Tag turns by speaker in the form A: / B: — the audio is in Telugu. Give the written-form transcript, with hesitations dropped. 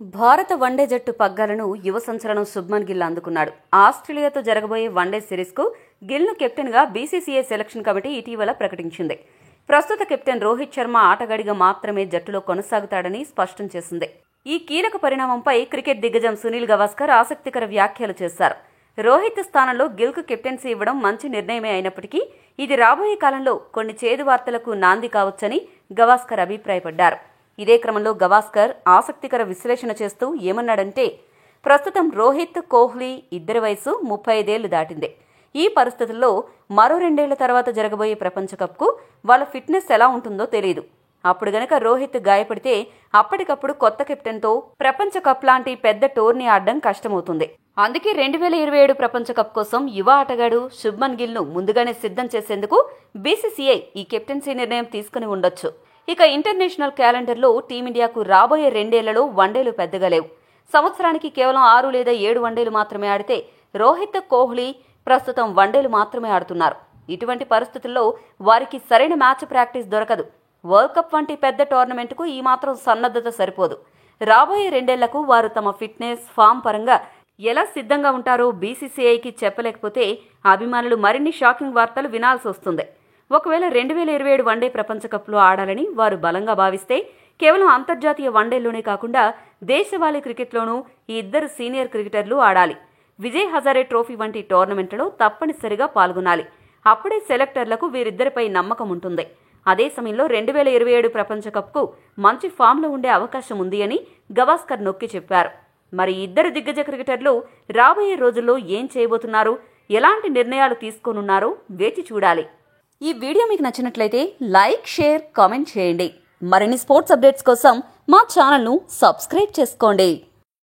A: భారత వన్డే జట్టు పగ్గాలను యువ సంచలనం శుభ్మన్ గిల్ అందుకున్నాడు. ఆస్ట్రేలియాతో జరగబోయే వన్డే సిరీస్కు గిల్ను కెప్టెన్గా బీసీసీఐ సెలక్షన్ కమిటీ ఇటీవల ప్రకటించింది. ప్రస్తుత కెప్టెన్ రోహిత్ శర్మ ఆటగాడిగా మాత్రమే జట్టులో కొనసాగుతాడని స్పష్టం చేసింది. ఈ కీలక పరిణామంపై క్రికెట్ దిగ్గజం సునీల్ గవాస్కర్ ఆసక్తికర వ్యాఖ్యలు చేశారు. రోహిత్ స్థానంలో గిల్కు కెప్టెన్సీ ఇవ్వడం మంచి నిర్ణయమే అయినప్పటికీ ఇది రాబోయే కాలంలో కొన్ని చేదు వార్తలకు నాంది కావచ్చని గవాస్కర్ అభిప్రాయపడ్డారు. ఇదే క్రమంలో గవాస్కర్ ఆసక్తికర విశ్లేషణ చేస్తూ ఏమన్నాడంటే, ప్రస్తుతం రోహిత్, కోహ్లీ ఇద్దరి వయసు 35 ఏళ్లు దాటింది. ఈ పరిస్థితుల్లో మరో 2 ఏళ్ల తర్వాత జరగబోయే ప్రపంచ కప్కు వాళ్ళ ఫిట్నెస్ ఎలా ఉంటుందో తెలియదు. అప్పుడు గనక రోహిత్ గాయపడితే అప్పటికప్పుడు కొత్త కెప్టెన్తో ప్రపంచ కప్ లాంటి పెద్ద టోర్నీ ఆడడం కష్టమవుతుంది. అందుకే 2027 ప్రపంచ కప్ కోసం యువ ఆటగాడు శుభ్మన్ గిల్ను ముందుగానే సిద్ధం చేసేందుకు బీసీసీఐ ఈ కెప్టెన్సీ నిర్ణయం తీసుకుని ఉండొచ్చు. ఇక ఇంటర్నేషనల్ క్యాలెండర్లో టీమిండియాకు రాబోయే 2 ఏళ్లలో వన్డేలు పెద్దగా లేవు. సంవత్సరానికి కేవలం 6 లేదా 7 వన్డేలు మాత్రమే ఆడితే రోహిత్, కోహ్లీ ప్రస్తుతం వన్డేలు మాత్రమే ఆడుతున్నారు. ఇటువంటి పరిస్థితుల్లో వారికి సరైన మ్యాచ్ ప్రాక్టీస్ దొరకదు. వరల్డ్ కప్ వంటి పెద్ద టోర్నమెంట్కు ఈ మాత్రం సన్నద్ధత సరిపోదు. రాబోయే 2 ఏళ్లకు వారు తమ ఫిట్నెస్, ఫామ్ పరంగా ఎలా సిద్ధంగా ఉంటారో బీసీసీఐకి చెప్పలేకపోతే అభిమానులు మరిన్ని షాకింగ్ వార్తలు వినాల్సి వస్తుంది. ఒకవేళ 2027 వన్డే ప్రపంచ కప్లో ఆడాలని వారు బలంగా భావిస్తే కేవలం అంతర్జాతీయ వన్డేల్లోనే కాకుండా దేశవాళీ క్రికెట్లోనూ ఈ ఇద్దరు సీనియర్ క్రికెటర్లు ఆడాలి. విజయ్ హజారే ట్రోఫీ వంటి టోర్నమెంట్లలో తప్పనిసరిగా పాల్గొనాలి. అప్పుడే సెలెక్టర్లకు వీరిద్దరిపై నమ్మకం ఉంటుంది. అదే సమయంలో 2027 ప్రపంచ కప్కు మంచి ఫామ్లో ఉండే అవకాశం ఉంది అని గవాస్కర్ నొక్కి చెప్పారు. మరి ఇద్దరు దిగ్గజ క్రికెటర్లు రాబోయే రోజుల్లో ఏం చేయబోతున్నారు, ఎలాంటి నిర్ణయాలు తీసుకోనున్నారో వేచి చూడాలి. ఈ వీడియో మీకు నచ్చినట్లయితే లైక్, షేర్, కామెంట్ చేయండి. మరిన్ని స్పోర్ట్స్ అప్డేట్స్ కోసం మా ఛానల్ను సబ్స్క్రైబ్ చేసుకోండి.